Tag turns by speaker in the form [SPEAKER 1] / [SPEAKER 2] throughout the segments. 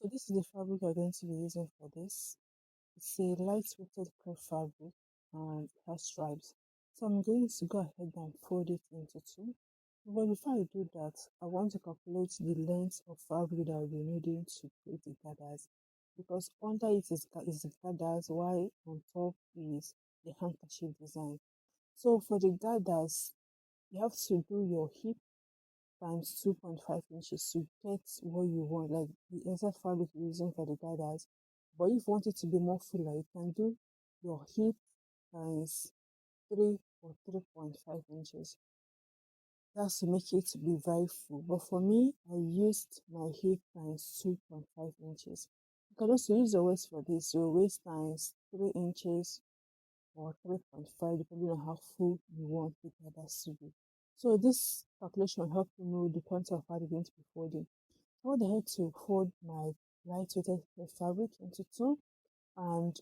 [SPEAKER 1] So this is the fabric we're going to be using for this. It's a light-weighted crepe fabric and it has stripes. So I'm going to go ahead and fold it into two. But before I do that, I want to calculate the length of fabric that I'll be needing to create the gathers. Because under it is the gathers, while on top is the handkerchief design. So for the gathers, you have to do your hip times 2.5 inches to get what you want, like the exact fabric you're using for the gathers. But if you want it to be more fuller, you can do your hip times 3 or 3.5 inches. That's to make it to be very full. But for me, I used my hip times 2.5 inches. You can also use your waist for this. Your waist times 3 inches or 3.5, depending on how full you want the gathers to be. So this calculation will help you know the quantity of fabric you're going to be folding. I went ahead to fold my light-weighted fabric into two, and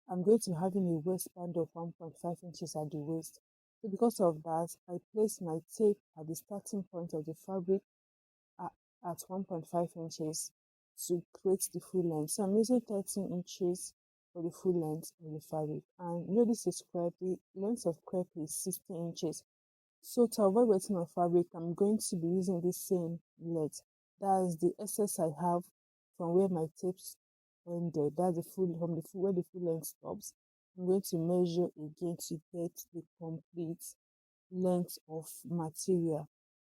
[SPEAKER 1] I'm going to be having a waistband of 1.5 inches at the waist. So because of that, I place my tape at the starting point of the fabric at, at 1.5 inches to create the full length. So I'm using 13 inches for the full length of the fabric. And you know this is crepe, the length of crepe is 60 inches. So to avoid wetting my fabric, I'm going to be using the same length. That's the excess I have from where my tapes ended. That's the full from the full where the full length stops. I'm going to measure again to get the complete length of material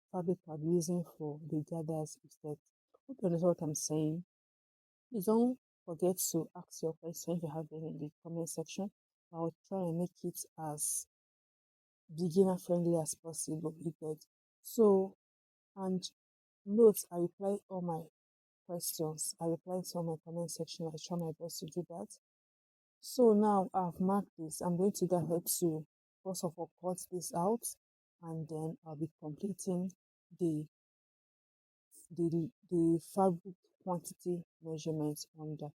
[SPEAKER 1] fabric I'm using for the gathers effect. Hope you understand what I'm saying. Please don't forget to ask your question if you have any in the comment section. I'll try and make it as beginner friendly as possible. You get so and note I reply all my questions. I reply to all my comment section. I try my best to do that. So now I've marked this. I'm going to go ahead to first of all cut this out, and then I'll be completing the the fabric quantity measurement on that.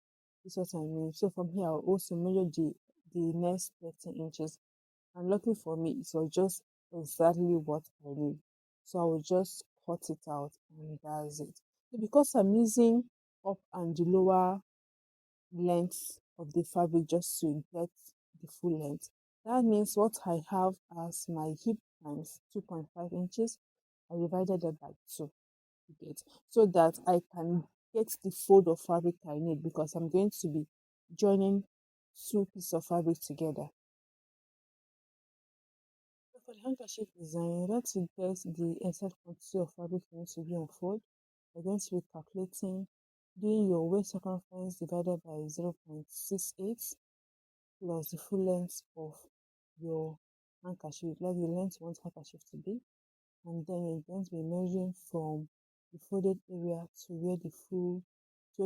[SPEAKER 1] This is what I mean. So from here I'll also measure the next 13 inches. And luckily for me, it was just exactly what I need. So I will just cut it out and that's it. So because I'm using up and the lower length of the fabric just to get the full length, that means what I have as my hip times 2.5 inches, I divided it by 2 get so that I can get the fold of fabric I need because I'm going to be joining two pieces of fabric together. So for the handkerchief design, in order to get the exact quantity of fabric you need to be unfold, you're going to be calculating, doing your waist circumference divided by 0.68 plus the full length of your handkerchief, like the length you want handkerchief to be, and then you're going to be measuring from the folded area to where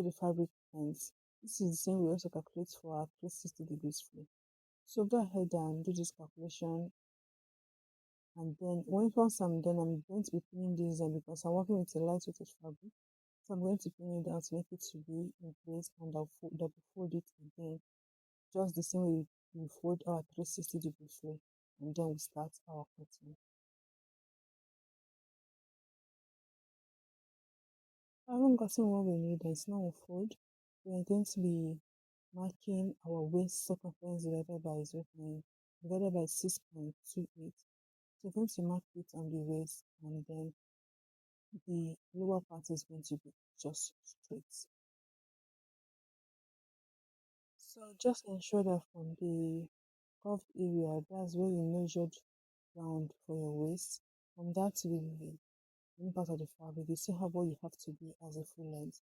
[SPEAKER 1] the fabric ends. This is the same we also calculate for our 360 degrees flow. So go ahead and do this calculation, and then once I'm done, I'm going to be pinning this down because I'm working with a lightweight fabric. So I'm going to pin it down to make it to be in place, and double fold it again, just the same way we fold our 360 degree flow, and then we start our cutting. I haven't gotten what we need, it's now unfold. We are going to be marking our waist circumference divided by 6.28. So we're going to mark it on the waist, and then the lower part is going to be just straight. So just ensure that from the curved area, that's where you measured round for your waist, from that to the any part of the fabric, you still have what you have to be as a full length,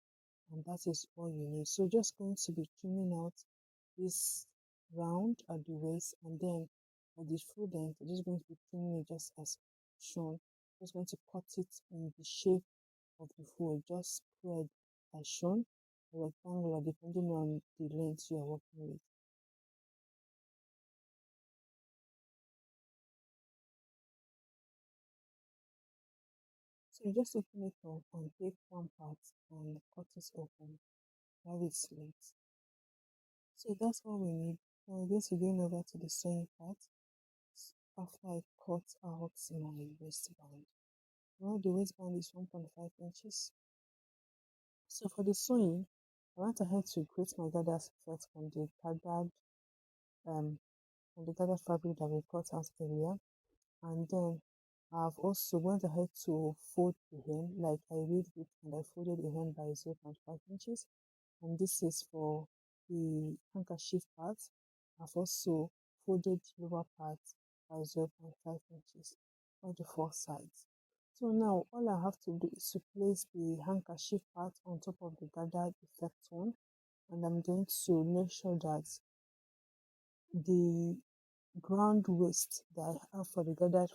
[SPEAKER 1] and that is all you need. So just going to be trimming out this round at the waist, and then at the full length, I'm just going to be trimming it just as shown. Just going to cut it in the shape of the fold, just squared as shown, or rectangular depending on the length you are working with. So you just open it up and take one part and cut it open, have it slit. So that's all we need. Now we're going to go over to the sewing part after I cut out my waistband. Now the waistband is 1.5 inches. So for the sewing, I went ahead to create my gathers first um from the gathered fabric that we cut out earlier, and then I've also went ahead to fold the hem, like I read it and I folded the hem by 0.5 inches, and this is for the handkerchief part. I've also folded the lower part by 0.5 inches on the four sides. So now all I have to do is to place the handkerchief part on top of the gathered effect one, and I'm going to make sure that the ground waist that I have for the gathered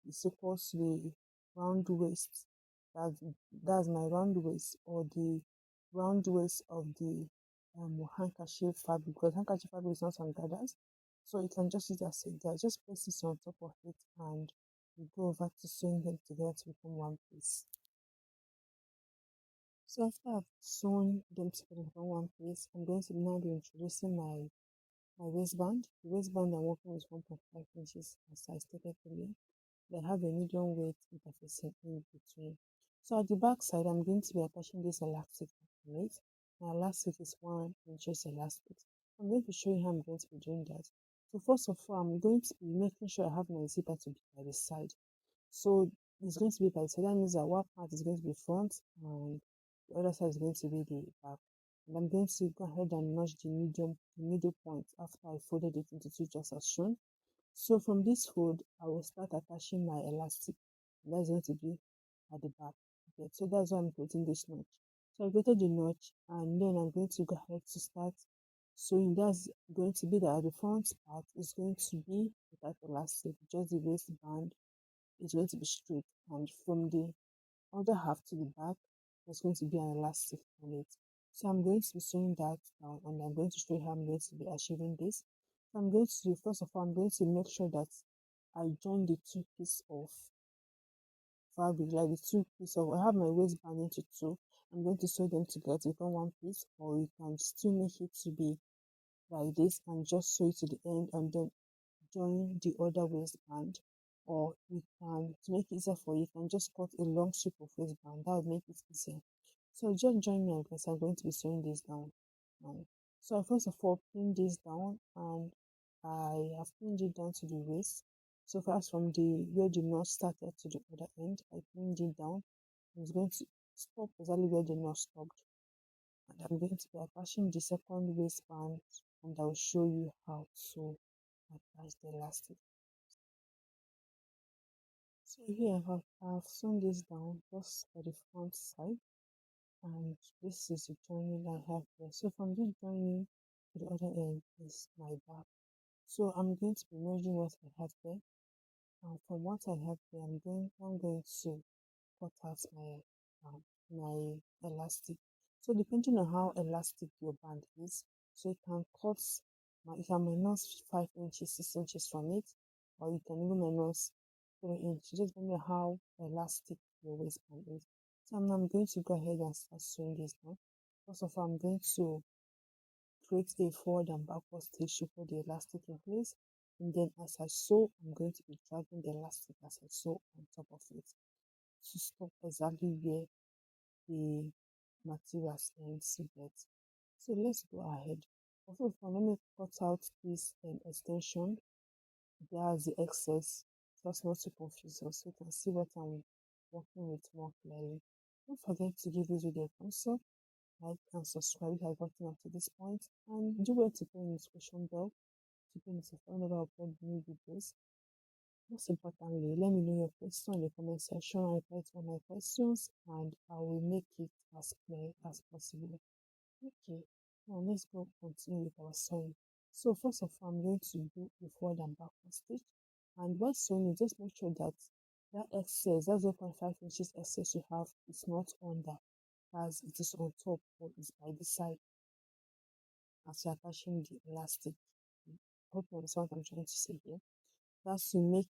[SPEAKER 1] is equal to the round waist. That, that's my round waist, or the round waist of the handkerchief fabric, because handkerchief fabric is not on gathers. So you can just use it as a guide. Just place this on top of it and you go over to sewing them together to become one piece. So after I've sewn them together to become one piece, I'm going to now be introducing my waistband. The waistband I'm working with 1.5 inches as I stated earlier. They have a medium weight interfacing in between. So at the back side, I'm going to be attaching this elastic on it. My elastic is 1 inch elastic. I'm going to show you how I'm going to be doing that. So first of all, I'm going to be making sure I have my zipper to be by the side. So it's going to be by the side. That means that one part is going to be front and the other side is going to be the back. And I'm going to go ahead and notch the middle point after I folded it into two just as shown. So from this fold, I will start attaching my elastic. That's going to be at the back. Okay, so that's why I'm creating this notch. So I created the notch and then I'm going to go ahead to start sewing. That's going to be that the front part is going to be without elastic, just the waistband is going to be straight, and from the other half to the back, there's going to be an elastic on it. So I'm going to be sewing that down and I'm going to show you how I'm going to be achieving this. So I'm going to, first of all, I'm going to make sure that I join the two pieces of fabric, like the two pieces of, I have my waistband into two. I'm going to sew them together to become one piece, or you can still make it to be like this and just sew it to the end and then join the other waistband, or you can, to make it easier for you, you can just cut a long strip of waistband. That would make it easier. So just join me because I'm going to be sewing this down now. So I first of all pin this down and I have pinned it down to the waist. So first from the where the knot started to the other end, I pinned it down. I'm going to stop exactly where the knot stopped. And I'm going to be attaching the second waistband and I'll show you how to attach the elastic. So here I've sewn this down just for the front side, and this is the joining I have here. So from this joining to the other end is my back. So I'm going to be measuring what I have there, and from what I have there, I'm going to cut out um, my elastic. So depending on how elastic your band is, so you can cut you can minus 5 inches, 6 inches from it, or you can even minus 3 inches, just depending on how elastic your waistband is. So I'm going to go ahead and start sewing this now. First of all, I'm going to create a forward and backward stitch to put the elastic in place. And then as I sew, I'm going to be dragging the elastic as I sew on top of it to stop exactly where the materials ends yet. So let's go ahead. First of all, let me cut out this extension. There's the excess, just not to confuse us, so you can see what I'm working with more clearly. Don't forget to give this video a thumbs up, like and subscribe if you have gotten up to this point, and do well to turn the notification bell to be notified whenever I upload new videos. Most importantly, let me know your question in the comment section. I reply to all my questions and I will make it as clear as possible. Okay, now let's go continue with our sewing. So first of all, I'm going to do a forward and backward stitch. And while sewing, just make sure that that excess, that 0.5 inches excess you have is not under, as it is on top or is by the side as you're attaching the elastic. I hope you understand what I'm trying to say here. That's to make,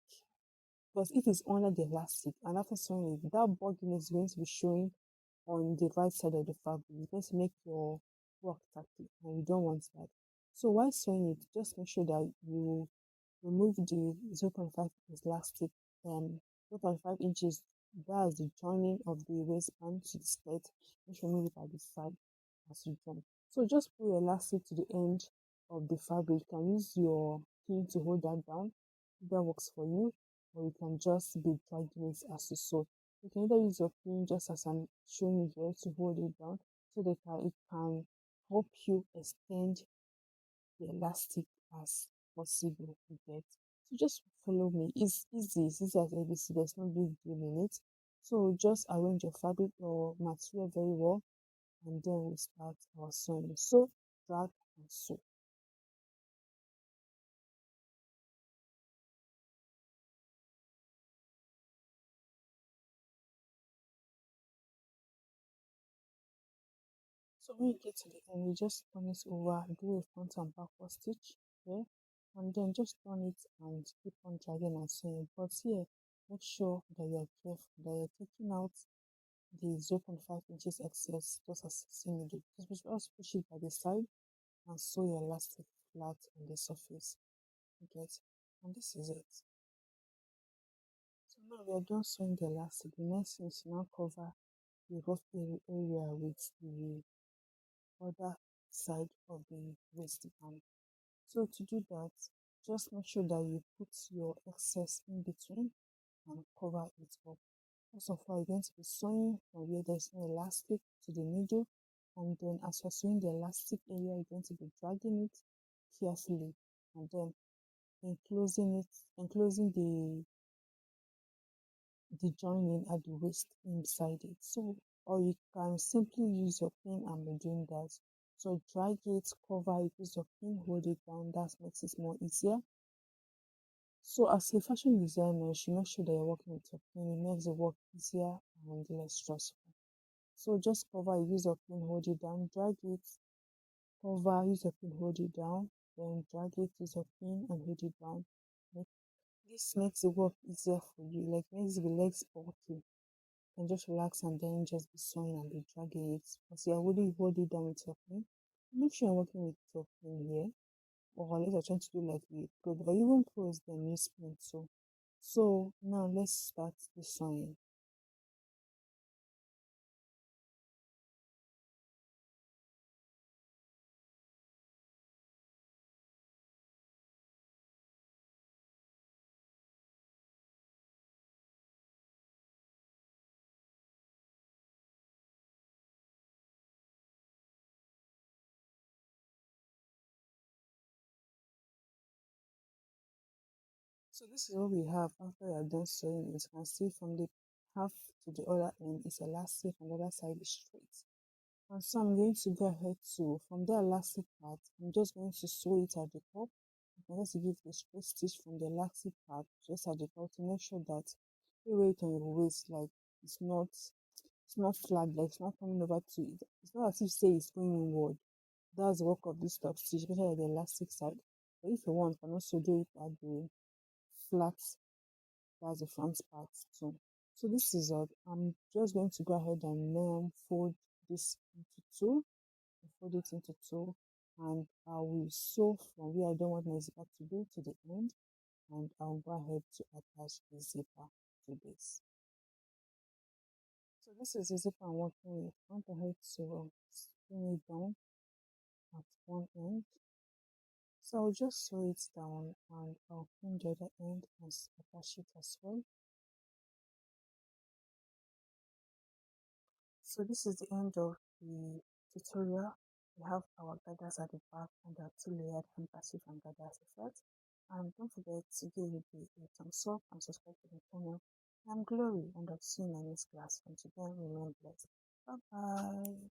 [SPEAKER 1] because if it's under the elastic and after sewing it, that bogging is going to be showing on the right side of the fabric. It's going to make your work tacky and you don't want that. So while sewing it, just make sure that you remove the 0.5 elastic, 0.5 inches, that's the joining of the waistband to the skirt. Just remove it at the side. as you jump. So just pull your elastic to the end of the fabric. You can use your pin to hold that down if that works for you, or you can just be dragging it as you sew. You can either use your pin just as I'm showing you here to hold it down so that it can help you extend the elastic as possible. You get. So just follow me. It's easy as ABC. There's no big deal in it. So just arrange your fabric or material very well, and then we start our sewing. So drag and sew. So when you get to the end, you just turn it over, do a front and backward stitch here, and then just turn it and keep on dragging and sewing. But here, make sure that you're careful, that you're taking out the 0.5 inches excess, just as seen with it. Just push it by the side and sew your elastic flat on the surface. You get, and this is it. So now we are done sewing the elastic. The next thing is to now cover the rough area with the other side of the waistband. So to do that, just make sure that you put your excess in between and cover it up. First of all, you're going to be sewing from where there's no elastic to the middle, and then as you're sewing the elastic area, you're going to be dragging it carefully, and then enclosing the joining at the waist inside it. So, or you can simply use your pin and be doing that. So drag it, cover it, use your pin, hold it down. That makes it more easier. So as a fashion designer, you should make sure that you're working with your pin. It makes the work easier and less stressful. So just cover it, use your pin, hold it down, drag it, cover, use your pin, hold it down, then drag it, use your pin and hold it down. This makes the work easier for you, like makes the legs bulky. And just relax and then just be sewing and be dragging it. As you're holding hold it down with your pin. Make sure you're working with your pin here. Or unless you're trying to do like a pro, but even pros then use pin too. So now let's start the sewing. So this is what we have after you're done sewing. As you can see from the half to the other end is elastic and the other side is straight. And so I'm going to go ahead to, from the elastic part, I'm just going to sew it at the top. I'm going to give a straight stitch from the elastic part just at the top to make sure that the weight on your waist, like it's not flat, like it's not coming over to it. It's not as if say it's going inward. That's the work of this top stitch, especially at the elastic side. But if you want, you can also do it at the flat, that's the front part too. So this is all. I'm just going to go ahead and now fold this into two, fold it into two, and I will sew from where I don't want my zipper to be to the end, and I'll go ahead to attach the zipper to this. So this is the zipper I'm working with. I'm going to head to spin it down at one end. So I'll just sew it down and I'll pin the other end and attach it as well. So this is the end of the tutorial. We have our gathers at the back and our two-layered handkerchief and gathers effect. And don't forget to give it a thumbs up and subscribe to the channel. I'm Glory and I'll see you in my next class. Until then, remain blessed. Bye bye.